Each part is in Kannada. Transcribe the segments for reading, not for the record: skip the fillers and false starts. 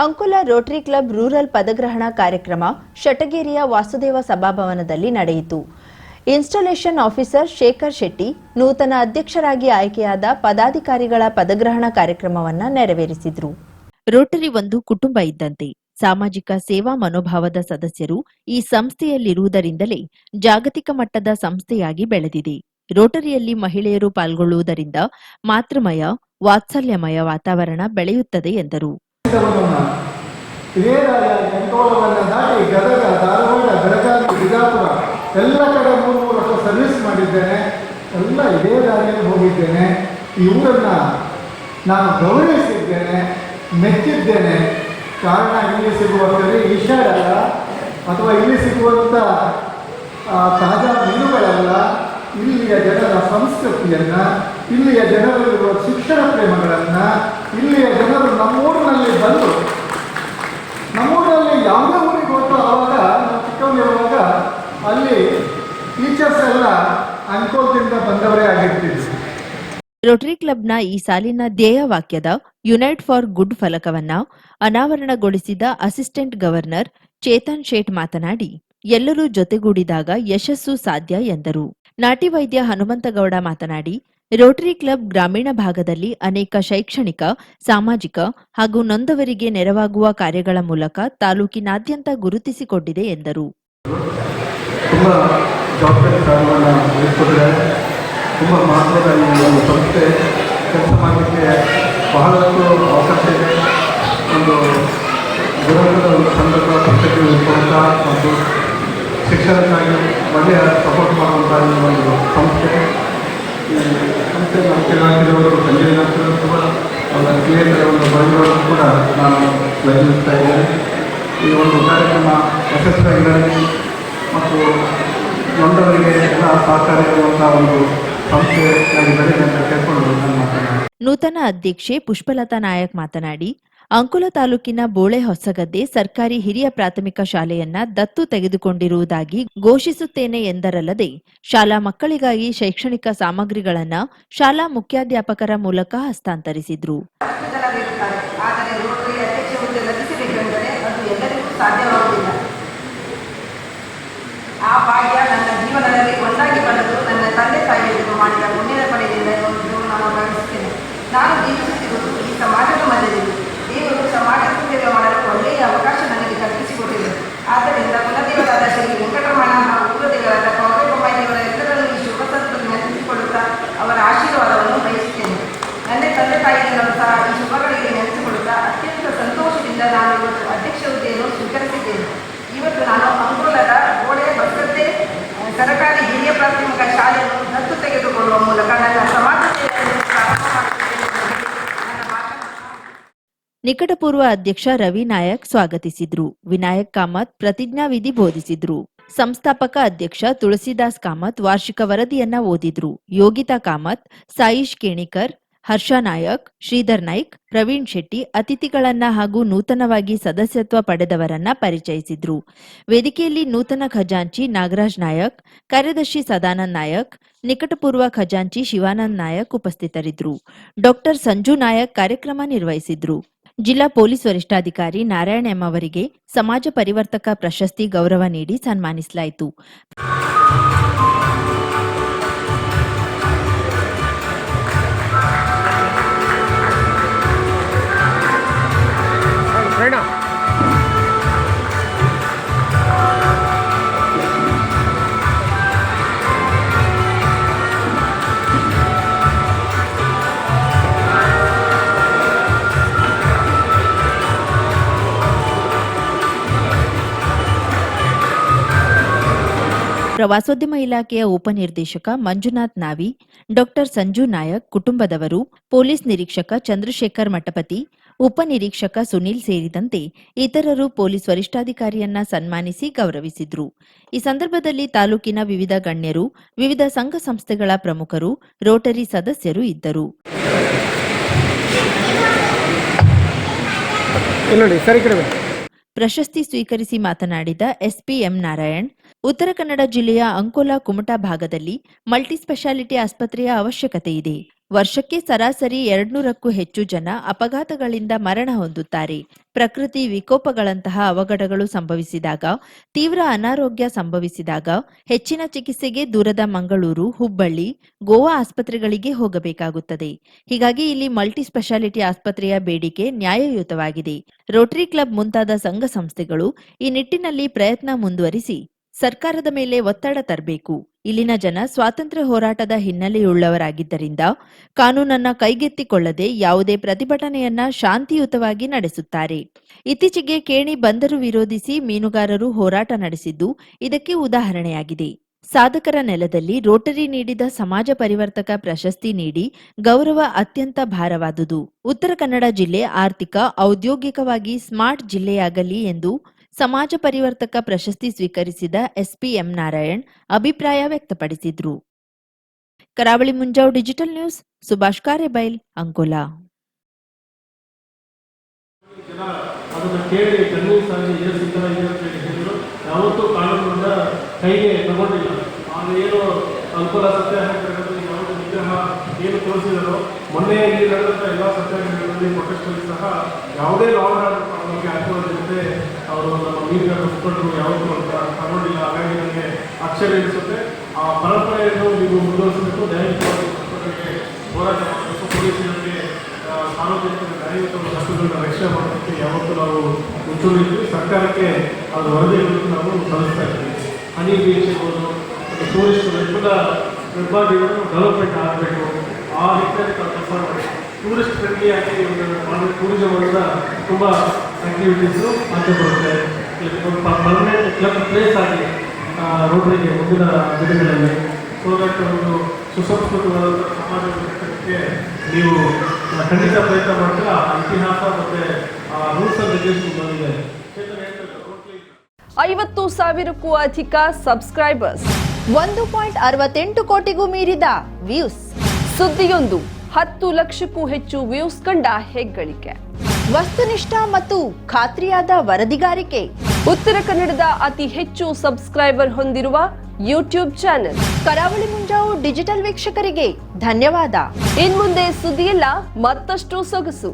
ಅಂಕೋಲಾ ರೋಟರಿ ಕ್ಲಬ್ ರೂರಲ್ ಪದಗ್ರಹಣ ಕಾರ್ಯಕ್ರಮ ಶಟಗೇರಿಯ ವಾಸುದೇವ ಸಭಾಭವನದಲ್ಲಿ ನಡೆಯಿತು. ಇನ್ಸ್ಟಾಲೇಷನ್ ಆಫೀಸರ್ ಶೇಖರ್ ಶೆಟ್ಟಿ ನೂತನ ಅಧ್ಯಕ್ಷರಾಗಿ ಆಯ್ಕೆಯಾದ ಪದಾಧಿಕಾರಿಗಳ ಪದಗ್ರಹಣ ಕಾರ್ಯಕ್ರಮವನ್ನು ನೆರವೇರಿಸಿದರು. ರೋಟರಿ ಒಂದು ಕುಟುಂಬ ಇದ್ದಂತೆ. ಸಾಮಾಜಿಕ ಸೇವಾ ಮನೋಭಾವದ ಸದಸ್ಯರು ಈ ಸಂಸ್ಥೆಯಲ್ಲಿರುವುದರಿಂದಲೇ ಜಾಗತಿಕ ಮಟ್ಟದ ಸಂಸ್ಥೆಯಾಗಿ ಬೆಳೆದಿದೆ. ರೋಟರಿಯಲ್ಲಿ ಮಹಿಳೆಯರು ಪಾಲ್ಗೊಳ್ಳುವುದರಿಂದ ಮಾತೃಮಯ, ವಾತ್ಸಲ್ಯಮಯ ವಾತಾವರಣ ಬೆಳೆಯುತ್ತದೆ ಎಂದರು. ಇದೇ ಅಂಕೋಲವನ್ನು ದಾಟಿ ಗದಗ, ಧಾರವಾಡ, ಬೆಳಗಾವಿ, ಬಿಜಾಪುರ ಎಲ್ಲ ಕಡೆ 3 ವರ್ಷ ಸರ್ವಿಸ್ ಮಾಡಿದ್ದೇನೆ. ಎಲ್ಲ ಇದೇ ದಾರಿಯಲ್ಲಿ ಹೋಗಿದ್ದೇನೆ. ಈ ಊರನ್ನು ನಾನು ಗೌರವಿಸಿದ್ದೇನೆ, ಮೆಚ್ಚಿದ್ದೇನೆ. ಕಾರಣ ಇಲ್ಲಿ ಸಿಗುವ ಕರಿ ವಿಷಯಲ್ಲ, ಅಥವಾ ಇಲ್ಲಿ ಸಿಗುವಂಥ ತಾಜಾ ಮೀನುಗಳಲ್ಲ. ಇಲ್ಲಿಯ ಜನರ ಸಂಸ್ಕೃತಿಯನ್ನು, ಇಲ್ಲಿಯ ಜನರಲ್ಲಿರುವ ಶಿಕ್ಷಣ ಪ್ರೇಮಗಳನ್ನು, ಇಲ್ಲಿಯ ಜನರು ನಮ್ಮೂರಿನಲ್ಲಿ ಬಂದು, ನಮ್ಮೂರಿನಲ್ಲಿ ಯಾವುದೇ ಊರಿಗೆ ಹೋಗ್ತಾ ಆವಾಗ ನಾವು ಚಿಕ್ಕವನಿರುವಾಗ ಅಲ್ಲಿ ಟೀಚರ್ಸ್ ಎಲ್ಲ ಅಂಕೋಲದಿಂದ ಬಂದವರೇ ಆಗಿರ್ತಿದ್ರು. ರೋಟರಿ ಕ್ಲಬ್ನ ಈ ಸಾಲಿನ ಧ್ಯೇಯ ವಾಕ್ಯದ ಯುನೈಟ್ ಫಾರ್ ಗುಡ್ ಫಲಕವನ್ನ ಅನಾವರಣಗೊಳಿಸಿದ ಅಸಿಸ್ಟೆಂಟ್ ಗವರ್ನರ್ ಚೇತನ್ ಶೇಟ್ ಮಾತನಾಡಿ, ಎಲ್ಲರೂ ಜೊತೆಗೂಡಿದಾಗ ಯಶಸ್ಸು ಸಾಧ್ಯ ಎಂದರು. ನಾಟಿ ವೈದ್ಯ ಹನುಮಂತಗೌಡ ಮಾತನಾಡಿ, ರೋಟರಿ ಕ್ಲಬ್ ಗ್ರಾಮೀಣ ಭಾಗದಲ್ಲಿ ಅನೇಕ ಶೈಕ್ಷಣಿಕ, ಸಾಮಾಜಿಕ ಹಾಗೂ ನೊಂದವರಿಗೆ ನೆರವಾಗುವ ಕಾರ್ಯಗಳ ಮೂಲಕ ತಾಲೂಕಿನಾದ್ಯಂತ ಗುರುತಿಸಿಕೊಂಡಿದೆ ಎಂದರು. ತುಂಬ ಮಹತ್ವದ ಈ ಒಂದು ಸಂಸ್ಥೆ ಕೆಲಸ ಮಾಡಲಿಕ್ಕೆ ಬಹಳಷ್ಟು ಅವಕಾಶ ಇದೆ. ಒಂದು ಗುರುಗಳ ಒಂದು ಸಂದರ್ಭ ಸಂಸ್ಥೆಗೆ ಕೊಡುವಂಥ ಒಂದು ಶಿಕ್ಷಣಕ್ಕಾಗಿ ಒಳ್ಳೆಯ ಸಪೋರ್ಟ್ ಮಾಡುವಂಥ ಈ ಒಂದು ಸಂಸ್ಥೆ. ಈ ಸಂಸ್ಥೆ ಮುಖ್ಯವಾಗಿರುವವರು ಸಂಜಯ್ ನಾಥರು ಕೂಡ ಅವರ ಕ್ರಿಯೇಟರ್ ಒಂದು ಬರೆಯುವವರು ಕೂಡ ನಾನು ಅಭಿನಂದಿಸ್ತಾ ಇದ್ದೇನೆ. ಈ ಒಂದು ಕಾರ್ಯಕ್ರಮ ಯಶಸ್ವಿಯಾಗಿ ಮತ್ತು ನೊಂದವರಿಗೆ ಎಲ್ಲ ಸಹಕಾರಿಯಾಗುವಂಥ ಒಂದು ನೂತನ ಅಧ್ಯಕ್ಷೆ ಪುಷ್ಪಲತಾ ನಾಯಕ್ ಮಾತನಾಡಿ, ಅಂಕೋಲ ತಾಲೂಕಿನ ಬೋಳೆ ಹೊಸಗದ್ದೆ ಸರ್ಕಾರಿ ಹಿರಿಯ ಪ್ರಾಥಮಿಕ ಶಾಲೆಯನ್ನ ದತ್ತು ತೆಗೆದುಕೊಂಡಿರುವುದಾಗಿ ಘೋಷಿಸುತ್ತೇನೆ ಎಂದರಲ್ಲದೆ, ಶಾಲಾ ಮಕ್ಕಳಿಗಾಗಿ ಶೈಕ್ಷಣಿಕ ಸಾಮಗ್ರಿಗಳನ್ನು ಶಾಲಾ ಮುಖ್ಯಾಧ್ಯಾಪಕರ ಮೂಲಕ ಹಸ್ತಾಂತರಿಸಿದ್ರು. ಆ ಭಾಗ್ಯ ನನ್ನ ಜೀವನದಲ್ಲಿ ಒಂದಾಗಿ ಬಂದು ನನ್ನ ತಂದೆ ತಾಯಿಯರು ಮಾಡಿದ ಪುಣ್ಯದ ಫಲದಿಂದ ನಾನು ಭಾವಿಸುತ್ತೇನೆ. ನಾನು ಜೀವಿಸುತ್ತಿರುವುದು ಈ ಸಮಾಜದ ಮಧ್ಯದಲ್ಲಿ. ದೇವರು ಸಮಾಜದ ಸೇವೆ ಮಾಡಲು ಒಳ್ಳೆಯ ಅವಕಾಶ ನನಗೆ ಕಲ್ಪಿಸಿಕೊಟ್ಟಿದೆ. ಆದ್ದರಿಂದ ಕುಲದೇವರಾದ ಶ್ರೀ ವೆಂಕಟರಮಣ ಹಾಗೂ ಕುಲದೇವರಾದ ಕೌರಬೊಮ್ಮಾಯಿ ದೇವರ ಎಲ್ಲರನ್ನು ಈ ಶುಭ ಸಂದರ್ಭದಲ್ಲಿ ನೆನೆಸಿಕೊಳ್ಳುತ್ತಾ ಅವರ ಆಶೀರ್ವಾದವನ್ನು ಬಯಸುತ್ತೇನೆ. ನನ್ನ ತಂದೆ ತಾಯಿಗಳನ್ನು ಸಹ ಈ ಶುಭಗಳಿಗೆ ನೆನೆಸಿಕೊಳ್ಳುತ್ತಾ ಅತ್ಯಂತ ಸಂತೋಷದಿಂದ ನಾನು ಇವತ್ತು ಅಧ್ಯಕ್ಷ ಹುದ್ದೆಯನ್ನು ಸ್ವೀಕರಿಸಿದ್ದೇನೆ. ಇವತ್ತು ನಾನು ಅಂಕೋಲದ ಗೋಡೆ ಹೊಸಗದ್ದೆ ಸರ್ಕಾರಿ ಹಿರಿಯ ಪ್ರಾಥಮಿಕ ಶಾಲೆಯನ್ನು ದತ್ತು ತೆಗೆದುಕೊಳ್ಳುವ ಮೂಲಕ ನನ್ನ ಸಮಾಜ ಸೇವೆಯನ್ನು ಪ್ರಾರಂಭ ಮಾಡುತ್ತೇನೆ. ನಿಕಟಪೂರ್ವ ಅಧ್ಯಕ್ಷ ರವಿ ನಾಯಕ್ ಸ್ವಾಗತಿಸಿದ್ರು. ವಿನಾಯಕ್ ಕಾಮತ್ ಪ್ರತಿಜ್ಞಾವಿಧಿ ಬೋಧಿಸಿದ್ರು. ಸಂಸ್ಥಾಪಕ ಅಧ್ಯಕ್ಷ ತುಳಸಿದಾಸ್ ಕಾಮತ್ ವಾರ್ಷಿಕ ವರದಿಯನ್ನ ಓದಿದ್ರು. ಯೋಗಿತಾ ಕಾಮತ್, ಸಾಯಿಶ್ ಕೇಣಿಕರ್, ಹರ್ಷ ನಾಯಕ್, ಶ್ರೀಧರ್ ನಾಯ್ಕ್, ಪ್ರವೀಣ್ ಶೆಟ್ಟಿ ಅತಿಥಿಗಳನ್ನ ಹಾಗೂ ನೂತನವಾಗಿ ಸದಸ್ಯತ್ವ ಪಡೆದವರನ್ನ ಪರಿಚಯಿಸಿದ್ರು. ವೇದಿಕೆಯಲ್ಲಿ ನೂತನ ಖಜಾಂಚಿ ನಾಗರಾಜ್ ನಾಯಕ್, ಕಾರ್ಯದರ್ಶಿ ಸದಾನಂದ್ ನಾಯಕ್, ನಿಕಟಪೂರ್ವ ಖಜಾಂಚಿ ಶಿವಾನಂದ್ ನಾಯಕ್ ಉಪಸ್ಥಿತರಿದ್ದರು. ಡಾಕ್ಟರ್ ಸಂಜು ನಾಯಕ್ ಕಾರ್ಯಕ್ರಮ ನಿರ್ವಹಿಸಿದ್ರು. ಜಿಲ್ಲಾ ಪೊಲೀಸ್ ವರಿಷ್ಠಾಧಿಕಾರಿ ನಾರಾಯಣ ಎಂ ಅವರಿಗೆ ಸಮಾಜ ಪರಿವರ್ತಕ ಪ್ರಶಸ್ತಿ ಗೌರವ ನೀಡಿ ಸನ್ಮಾನಿಸಲಾಯಿತು. ಪ್ರವಾಸೋದ್ಯಮ ಇಲಾಖೆಯ ಉಪನಿರ್ದೇಶಕ ಮಂಜುನಾಥ್ ನಾವಿ, ಡಾಕ್ಟರ್ ಸಂಜು ನಾಯಕ್ ಕುಟುಂಬದವರು, ಪೊಲೀಸ್ ನಿರೀಕ್ಷಕ ಚಂದ್ರಶೇಖರ್ ಮಠಪತಿ, ಉಪನಿರೀಕ್ಷಕ ಸುನೀಲ್ ಸೇರಿದಂತೆ ಇತರರು ಪೊಲೀಸ್ ವರಿಷ್ಠಾಧಿಕಾರಿಯನ್ನ ಸನ್ಮಾನಿಸಿ ಗೌರವಿಸಿದ್ರು. ಈ ಸಂದರ್ಭದಲ್ಲಿ ತಾಲೂಕಿನ ವಿವಿಧ ಗಣ್ಯರು, ವಿವಿಧ ಸಂಘ ಸಂಸ್ಥೆಗಳ ಪ್ರಮುಖರು, ರೋಟರಿ ಸದಸ್ಯರು ಇದ್ದರು. ಪ್ರಶಸ್ತಿ ಸ್ವೀಕರಿಸಿ ಮಾತನಾಡಿದ ಎಸ್ಪಿ ಎಂ ನಾರಾಯಣ್, ಉತ್ತರ ಕನ್ನಡ ಜಿಲ್ಲೆಯ ಅಂಕೋಲಾ ಕುಮಟಾ ಭಾಗದಲ್ಲಿ ಮಲ್ಟಿ ಸ್ಪೆಷಾಲಿಟಿ ಆಸ್ಪತ್ರೆಯ ಅವಶ್ಯಕತೆ ಇದೆ. ವರ್ಷಕ್ಕೆ ಸರಾಸರಿ 200ಕ್ಕೂ ಹೆಚ್ಚು ಜನ ಅಪಘಾತಗಳಿಂದ ಮರಣ ಹೊಂದುತ್ತಾರೆ. ಪ್ರಕೃತಿ ವಿಕೋಪಗಳಂತಹ ಅವಘಡಗಳು ಸಂಭವಿಸಿದಾಗ, ತೀವ್ರ ಅನಾರೋಗ್ಯ ಸಂಭವಿಸಿದಾಗ ಹೆಚ್ಚಿನ ಚಿಕಿತ್ಸೆಗೆ ದೂರದ ಮಂಗಳೂರು, ಹುಬ್ಬಳ್ಳಿ, ಗೋವಾ ಆಸ್ಪತ್ರೆಗಳಿಗೆ ಹೋಗಬೇಕಾಗುತ್ತದೆ. ಹೀಗಾಗಿ ಇಲ್ಲಿ ಮಲ್ಟಿ ಸ್ಪೆಷಾಲಿಟಿ ಆಸ್ಪತ್ರೆಯ ಬೇಡಿಕೆ ನ್ಯಾಯಯುತವಾಗಿದೆ. ರೋಟರಿ ಕ್ಲಬ್ ಮುಂತಾದ ಸಂಘ ಸಂಸ್ಥೆಗಳು ಈ ನಿಟ್ಟಿನಲ್ಲಿ ಪ್ರಯತ್ನ ಮುಂದುವರಿಸಿ ಸರ್ಕಾರದ ಮೇಲೆ ಒತ್ತಡ ತರಬೇಕು. ಇಲ್ಲಿನ ಜನ ಸ್ವಾತಂತ್ರ್ಯ ಹೋರಾಟದ ಹಿನ್ನೆಲೆಯುಳ್ಳವರಾಗಿದ್ದರಿಂದ ಕಾನೂನನ್ನ ಕೈಗೆತ್ತಿಕೊಳ್ಳದೆ ಯಾವುದೇ ಪ್ರತಿಭಟನೆಯನ್ನ ಶಾಂತಿಯುತವಾಗಿ ನಡೆಸುತ್ತಾರೆ. ಇತ್ತೀಚೆಗೆ ಕೇಣಿ ಬಂದರು ವಿರೋಧಿಸಿ ಮೀನುಗಾರರು ಹೋರಾಟ ನಡೆಸಿದ್ದು ಇದಕ್ಕೆ ಉದಾಹರಣೆಯಾಗಿದೆ. ಸಾಧಕರ ನೆಲದಲ್ಲಿ ರೋಟರಿ ನೀಡಿದ ಸಮಾಜ ಪರಿವರ್ತಕ ಪ್ರಶಸ್ತಿ ನೀಡಿ ಗೌರವ ಅತ್ಯಂತ ಭಾರವಾದುದು. ಉತ್ತರ ಕನ್ನಡ ಜಿಲ್ಲೆ ಆರ್ಥಿಕ, ಔದ್ಯೋಗಿಕವಾಗಿ ಸ್ಮಾರ್ಟ್ ಜಿಲ್ಲೆಯಾಗಲಿ ಎಂದು ಸಮಾಜ ಪರಿವರ್ತಕ ಪ್ರಶಸ್ತಿ ಸ್ವೀಕರಿಸಿದ ಎಸ್ಪಿಎಂ ನಾರಾಯಣ್ ಅಭಿಪ್ರಾಯ ವ್ಯಕ್ತಪಡಿಸಿದ್ರು. ಕರಾವಳಿ ಮುಂಜಾವು ಡಿಜಿಟಲ್ ನ್ಯೂಸ್, ಸುಭಾಷ್ ಕಾರೆಬೈಲ್, ಅಂಕೋಲಾ. ಅದನ್ನು ಕೇಳಿ ಖಂಡಿತವಾಗಿ ಯಾವತ್ತೂ ಕಾನೂನನ್ನ ಕೈಗೆ ತಗೊಂಡಿಲ್ಲ. ಆಗ ಏನು ಅನುಕೂಲ ಸತ್ಯಾಗ್ರಹದಲ್ಲಿ ಯಾವುದು ವಿಗ್ರಹ ಏನು ತೋರಿಸಿದರೋ, ಮೊನ್ನೆ ಇಲ್ಲಿ ನಡೆದಂಥ ಎಲ್ಲ ಸತ್ಯಾಗ್ರಹಗಳಲ್ಲಿ ಪ್ರೊಟೆಸ್ಟ್ನಲ್ಲಿ ಸಹ ಯಾವುದೇ ನಮಗೆ ಅನುಕೂಲವಿರುತ್ತೆ. ಅವರು ನಮ್ಮ ಮೀನುಗಾರ ಮುಖಂಡರು ಯಾವತ್ತೂ ಅಂತ ತಗೊಂಡಿಲ್ಲ. ಹಾಗಾಗಿ ನನಗೆ ಆಶ್ಚರ್ಯ ಎನಿಸುತ್ತೆ. ಆ ಪರಂಪರೆಯನ್ನು ನೀವು ಮುಂದುವರಿಸಬೇಕು. ನ್ಯಾಯಯುತವಾಗಿ ಹೋರಾಟ ಮಾಡಬೇಕು. ಪೊಲೀಸರಿಗೆ ಸಾರ್ವಜನಿಕರ ನ್ಯಾಯಯುತ ಹಕ್ಕುಗಳನ್ನ ರಕ್ಷಣೆ ಮಾಡೋದಕ್ಕೆ ಯಾವತ್ತೂ ನಾವು ಮುಂಚೂಣಿದ್ವಿ. ಸರ್ಕಾರಕ್ಕೆ ಅದರ ವರದಿಗಳನ್ನು ನಾವು ಸಲ್ಲಿಸ್ತಾ ಇದ್ದೀವಿ. ಹನಿ ಬೀಚ್ ಇರ್ಬೋದು, ಟೂರಿಸ್ಟ್ ವೆಬ್ಬಾಡಿಗಳು ಡೆವಲಪ್ಮೆಂಟ್ ಆಗಬೇಕು. ಆ ನಿಟ್ಟಿನಲ್ಲಿ ನಾವು ಕೆಲಸ ಮಾಡಬೇಕು. ಟೂರಿಸ್ಟ್ ಫ್ರೆಂಡ್ಲಿ ಆಗಿ ಮಾಡಬೇಕು. ಟೂರಿಸಮ್ ಅನ್ನೋದ ತುಂಬ ಆ್ಯಕ್ಟಿವಿಟೀಸು ಆಚೆ ಬರುತ್ತೆ. ಒಂದು ಪರ್ಮನೆಂಟ್ ಕ್ಲಬ್ ಪ್ಲೇಸ್ ಆಗಿ ರೋಟರಿಗೆ ಮುಂದಿನ ದಿನಗಳಲ್ಲಿ ಸೋದಕ್ಕೆ ಒಂದು ಸುಸಂಸ್ಕೃತವಾದ ಸಮಾಜ ಕಟ್ಟಕ್ಕೆ ನೀವು ಖಂಡಿತ ಪ್ರಯತ್ನ ಮಾಡ್ತೀರಾ. ಇತಿಹಾಸ ಮತ್ತು ರೂಲ್ಸ್ ಅಂಡ್ ರೆಗ್ಯುಲೇಷನ್ ಬಂದಿದೆ. 50,000ಕ್ಕೂ ಅಧಿಕ ಸಬ್ಸ್ಕ್ರೈಬರ್ಸ್, 1.68 ಕೋಟಿಗೂ ಮೀರಿದ ವ್ಯೂಸ್, ಸುದ್ದಿಯೊಂದು 10 ಲಕ್ಷಕ್ಕೂ ಹೆಚ್ಚು ವ್ಯೂಸ್ ಕಂಡ ಹೆಗ್ಗಳಿಕೆ, ವಸ್ತುನಿಷ್ಠ ಮತ್ತು ಖಾತ್ರಿಯಾದ ವರದಿಗಾರಿಕೆ, ಉತ್ತರ ಕನ್ನಡದ ಅತಿ ಹೆಚ್ಚು ಸಬ್ಸ್ಕ್ರೈಬರ್ ಹೊಂದಿರುವ ಯೂಟ್ಯೂಬ್ ಚಾನೆಲ್ ಕರಾವಳಿ ಮುಂಜಾವು ಡಿಜಿಟಲ್ ವೀಕ್ಷಕರಿಗೆ ಧನ್ಯವಾದ. ಇನ್ಮುಂದೆ ಸುದ್ದಿಯೆಲ್ಲ ಮತ್ತಷ್ಟು ಸೊಗಸು.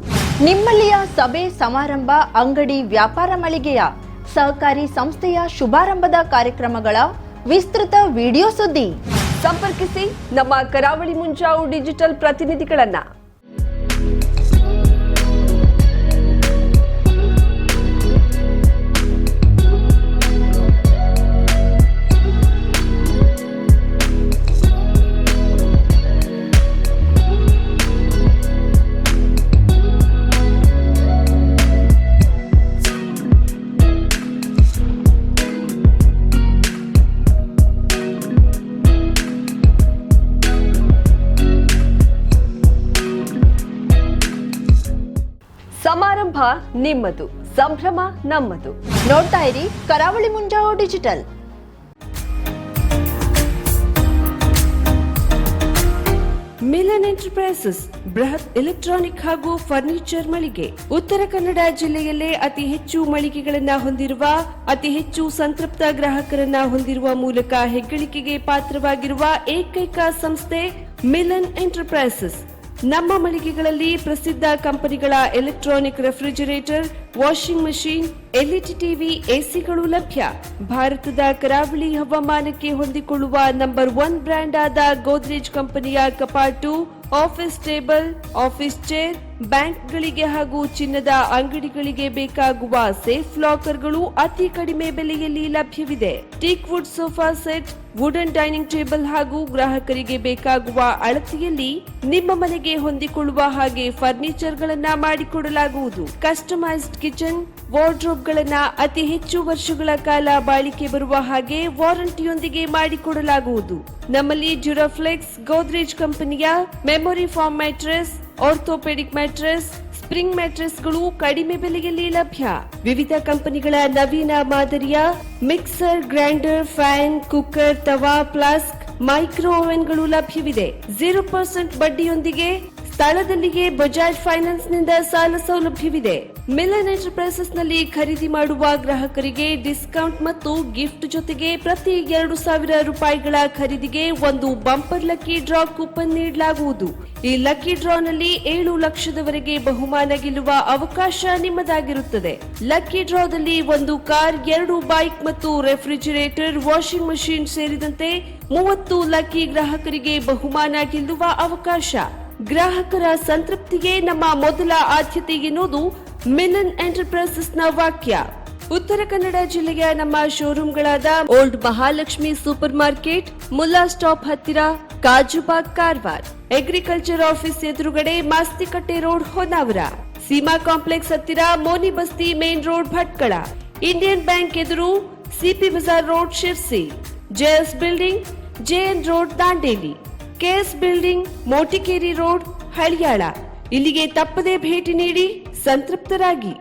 ನಿಮ್ಮಲ್ಲಿಯ ಸಭೆ ಸಮಾರಂಭ, ಅಂಗಡಿ ವ್ಯಾಪಾರ ಮಳಿಗೆಯ ಸಹಕಾರಿ ಸಂಸ್ಥೆಯ ಶುಭಾರಂಭದ ಕಾರ್ಯಕ್ರಮಗಳ ವಿಸ್ತೃತ ವಿಡಿಯೋ ಸುದ್ದಿ ಸಂಪರ್ಕಿಸಿ ನಮ್ಮ ಕರಾವಳಿ ಮುಂಜಾವು ಡಿಜಿಟಲ್ ಪ್ರತಿನಿಧಿಗಳನ್ನ. ಸಮಾರಂಭ ನಿಮ್ಮದು, ಸಂಭ್ರಮ ನಮ್ಮದು. ನೋಡ್ತಾ ಇರಿ ಕರಾವಳಿ ಮುಂಜಾವು ಡಿಜಿಟಲ್. ಮಿಲನ್ ಎಂಟರ್ಪ್ರೈಸಸ್ ಬೃಹತ್ ಎಲೆಕ್ಟ್ರಾನಿಕ್ ಹಾಗೂ ಫರ್ನಿಚರ್ ಮಳಿಗೆ. ಉತ್ತರ ಕನ್ನಡ ಜಿಲ್ಲೆಯಲ್ಲೇ ಅತಿ ಹೆಚ್ಚು ಮಳಿಗೆಗಳನ್ನ ಹೊಂದಿರುವ, ಅತಿ ಹೆಚ್ಚು ಸಂತೃಪ್ತ ಗ್ರಾಹಕರನ್ನ ಹೊಂದಿರುವ ಮೂಲಕ ಹೆಗ್ಗಳಿಕೆಗೆ ಪಾತ್ರವಾಗಿರುವ ಏಕೈಕ ಸಂಸ್ಥೆ ಮಿಲನ್ ಎಂಟರ್ಪ್ರೈಸಸ್. ನಮ್ಮ ಮಳಿಗೆಗಳಲ್ಲಿ ಪ್ರಸಿದ್ಧ ಕಂಪನಿಗಳ electronic refrigerator, washing machine, LED TV, ಎಸಿಗಳು ಲಭ್ಯ. ಭಾರತದ ಕರಾವಳಿ ಹವಾಮಾನಕ್ಕೆ ಹೊಂದಿಕೊಳ್ಳುವ ನಂಬರ್ 1 ಬ್ರ್ಯಾಂಡ್ ಆದ ಗೋದ್ರೇಜ್ ಕಂಪನಿಯ ಕಪಾಟು, ಆಫೀಸ್ ಟೇಬಲ್, ಆಫೀಸ್ ಚೇರ್, ಬ್ಯಾಂಕ್ಗಳಿಗೆ ಹಾಗೂ ಚಿನ್ನದ ಅಂಗಡಿಗಳಿಗೆ ಬೇಕಾಗುವ ಸೇಫ್ ಲಾಕರ್ಗಳು ಅತಿ ಕಡಿಮೆ ಬೆಲೆಯಲ್ಲಿ ಲಭ್ಯವಿದೆ. Teak wood sofa set, wooden dining table ಹಾಗೂ ಗ್ರಾಹಕರಿಗೆ ಬೇಕಾಗುವ ಅಳತೆಯಲ್ಲಿ ನಿಮ್ಮ ಮನೆಗೆ ಹೊಂದಿಕೊಳ್ಳುವ ಹಾಗೆ ಫರ್ನಿಚರ್ ಗಳನ್ನ ಮಾಡಿಕೊಡಲಾಗುವುದು. ಕಸ್ಟಮೈಸ್ಡ್ ಕಿಚನ್, ವಾರ್ಡ್ರೋಬ್ ಗಳನ್ನ ಅತಿ ಹೆಚ್ಚು ವರ್ಷಗಳ ಕಾಲ ಬಾಳಿಕೆ ಬರುವ ಹಾಗೆ ವಾರಂಟಿಯೊಂದಿಗೆ ಮಾಡಿಕೊಡಲಾಗುವುದು. ನಮ್ಮಲ್ಲಿ ಡ್ಯೂರಾಫ್ಲೆಕ್ಸ್, ಗೋದ್ರೇಜ್ ಕಂಪನಿಯ memory foam mattress, orthopaedic mattress, spring ಮ್ಯಾಟ್ರೆಸ್ಗಳು ಕಡಿಮೆ ಬೆಲೆಯಲ್ಲಿ ಲಭ್ಯ. ವಿವಿಧ ಕಂಪನಿಗಳ ನವೀನ ಮಾದರಿಯ mixer, grinder, fan, cooker, tawa, flask, micro ಓವೆನ್ಗಳು ಲಭ್ಯವಿದೆ. 0% ಬಡ್ಡಿಯೊಂದಿಗೆ ಸ್ಥಳದಲ್ಲಿಯೇ ಬಜಾಜ್ ಫೈನಾನ್ಸ್ ನಿಂದ ಸಾಲ ಸೌಲಭ್ಯವಿದೆ. ಮಿಲನ್ ಎಂಟರ್ಪ್ರೈಸಸ್ ನಲ್ಲಿ ಖರೀದಿ ಮಾಡುವ ಗ್ರಾಹಕರಿಗೆ ಡಿಸ್ಕೌಂಟ್ ಮತ್ತು ಗಿಫ್ಟ್ ಜೊತೆಗೆ ಪ್ರತಿ 2,000 ರೂಪಾಯಿಗಳ ಖರೀದಿಗೆ ಒಂದು ಬಂಪರ್ ಲಕ್ಕಿ ಡ್ರಾ ಕೂಪನ್ ನೀಡಲಾಗುವುದು. ಈ ಲಕ್ಕಿ ಡ್ರಾನಲ್ಲಿ 7 ಲಕ್ಷದವರೆಗೆ ಬಹುಮಾನ ಗೆಲ್ಲುವ ಅವಕಾಶ ನಿಮ್ಮದಾಗಿರುತ್ತದೆ. ಲಕ್ಕಿ ಡ್ರಾದಲ್ಲಿ 1 ಕಾರ್, 2 ಬೈಕ್ ಮತ್ತು ರೆಫ್ರಿಜಿರೇಟರ್, ವಾಷಿಂಗ್ ಮಷಿನ್ ಸೇರಿದಂತೆ 30 ಲಕ್ಕಿ ಗ್ರಾಹಕರಿಗೆ ಬಹುಮಾನ ಗೆಲ್ಲುವ ಅವಕಾಶ. ಗ್ರಾಹಕರ ಸಂತೃಪ್ತಿಗೆ ನಮ್ಮ ಮೊದಲ ಆದ್ಯತೆ ಎನ್ನುವುದು ಮಿಲನ್ ಎಂಟರ್ಪ್ರೈಸಸ್ನ ವಾಕ್ಯ. ಉತ್ತರ ಕನ್ನಡ ಜಿಲ್ಲೆಯ ನಮ್ಮ ಶೋರೂಮ್ಗಳಾದ old Mahalakshmi super market, Mulla stop ಹತ್ತಿರ, ಕಾಜುಬಾಗ್ ಕಾರವಾರ, ಅಗ್ರಿಕಲ್ಚರ್ ಆಫೀಸ್ ಎದುರುಗಡೆ ಮಾಸ್ತಿಕಟ್ಟೆ ರೋಡ್ ಹೊನ್ನಾವರ, ಸೀಮಾ ಕಾಂಪ್ಲೆಕ್ಸ್ ಹತ್ತಿರ Moni Basti main road Bhatkal, Indian Bank ಎದುರು CP Bazar road Sirsi, JS building JN road Dandeli, KS building Motikeri road Haliyal. ಇಲ್ಲಿಗೆ ತಪ್ಪದೇ ಭೇಟಿ ನೀಡಿ ಸಂತೃಪ್ತರಾಗಿ.